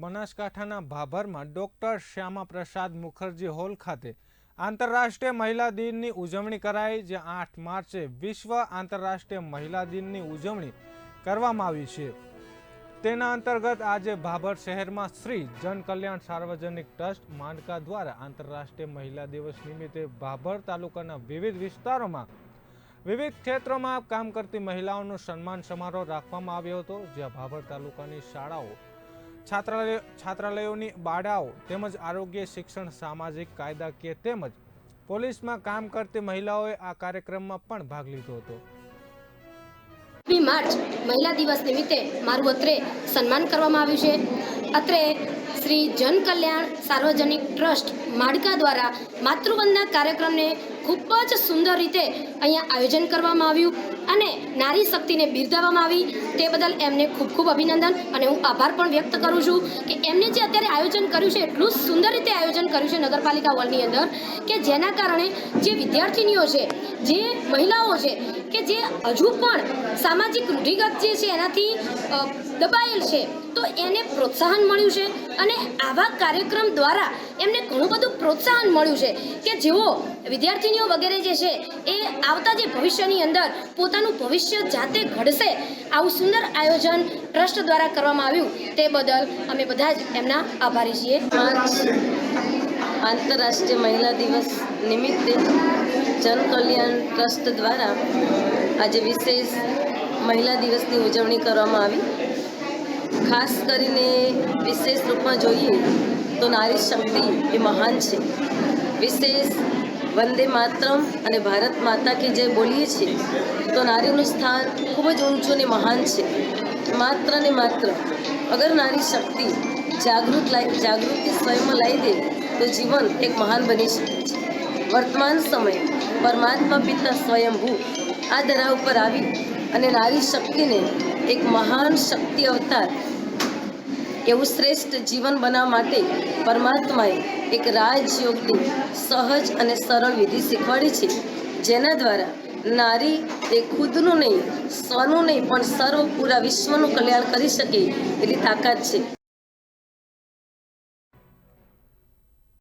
બનાસકાંઠાના ભાભરમાં doctor Shyama Prasad Mukherjee hall ખાતે આંતરરાષ્ટ્રીય મહિલા દિનની ઉજવણી કરાઈ, જ્યાં 8 માર્ચે વિશ્વ આંતરરાષ્ટ્રીય મહિલા દિનની ઉજવણી કરવામાં આવી છે। તેના અંતર્ગત આજે ભાભર શહેરમાં શ્રી જન કલ્યાણ સાર્વજનિક ટ્રસ્ટ માંડકા દ્વારા આંતરરાષ્ટ્રીય મહિલા દિવસ નિમિત્તે ભાભર તાલુકાના વિવિધ વિસ્તારોમાં વિવિધ ક્ષેત્રોમાં કામ કરતી મહિલાઓનો સન્માન સમારોહ રાખવામાં આવ્યો હતો, જ્યાં ભાભર તાલુકાની શાળાઓ, છાત્રાલયોની બાળાઓ તેમજ આરોગ્ય, શિક્ષણ, સામાજિક, કાયદાકીય તેમજ પોલીસમાં કામ કરતી મહિલાઓએ આ કાર્યક્રમમાં પણ ભાગ લીધો હતો। 8 માર્ચ મહિલા દિવસ નિમિત્તે મારું અત્રે સન્માન કરવામાં આવ્યું છે। અત્રે શ્રી જન કલ્યાણ સાર્વજનિક ટ્રસ્ટ માડકા દ્વારા માતૃવંદના કાર્યક્રમને ખૂબ જ સુંદર રીતે અહીંયા આયોજન કરવામાં આવ્યું અને નારી શક્તિને બિરદાવવામાં આવી, તે બદલ એમને ખૂબ ખૂબ અભિનંદન અને હું આભાર પણ વ્યક્ત કરું છું કે એમને જે અત્યારે આયોજન કર્યું છે, એટલું સુંદર રીતે આયોજન કર્યું છે નગરપાલિકા હોલની અંદર, કે જેના કારણે જે વિદ્યાર્થીનીઓ છે, જે મહિલાઓ છે કે જે હજુ પણ સામાજિક રૂઢિગત જે છે એનાથી દબાયેલ છે, તો એને પ્રોત્સાહન મળ્યું છે અને આવા કાર્યક્રમ દ્વારા એમને ઘણું બધું પ્રોત્સાહન મળ્યું છે કે જેઓ વિદ્યાર્થીનીઓ વગેરે જે છે એ આવતા જે ભવિષ્યની અંદર પોતાનું ભવિષ્ય જાતે ઘડશે, આવું સુંદર આયોજન ટ્રસ્ટ દ્વારા કરવામાં આવ્યું, તે બદલ અમે બધા જ એમના આભારી છીએ। આંતરરાષ્ટ્રીય મહિલા દિવસ નિમિત્તે જન કલ્યાણ ટ્રસ્ટ દ્વારા આજે વિશેષ મહિલા દિવસની ઉજવણી કરવામાં આવી। ખાસ કરીને વિશેષ રૂપમાં જોઈએ તો નારી શક્તિ એ મહાન છે। વિશેષ વંદે માતરમ અને ભારત માતા કી જય બોલીએ છીએ તો નારીનું સ્થાન ખૂબ જ ઊંચું ને મહાન છે। માત્ર ને માત્ર અગર નારી શક્તિ જાગૃતિ સ્વયંમાં લાવી દે તો જીવન એક મહાન બની શકે છે। વર્તમાન સમય પરમાત્મા પિતા સ્વયંભૂ આ ધરા ઉપર આવી અને નારી શક્તિને એક મહાન શક્તિ અવતાર એવું શ્રેષ્ઠ જીવન બનાવવા માટે પરમાત્માએ એક રાજયોગની સહજ અને સરળ વિધિ શીખવાડી છે, જેના દ્વારા નારી તે ખુદનું નહીં, સ્વનું નહીં, પણ સર્વ પૂરા વિશ્વનું કલ્યાણ કરી શકે એટલી તાકાત છે।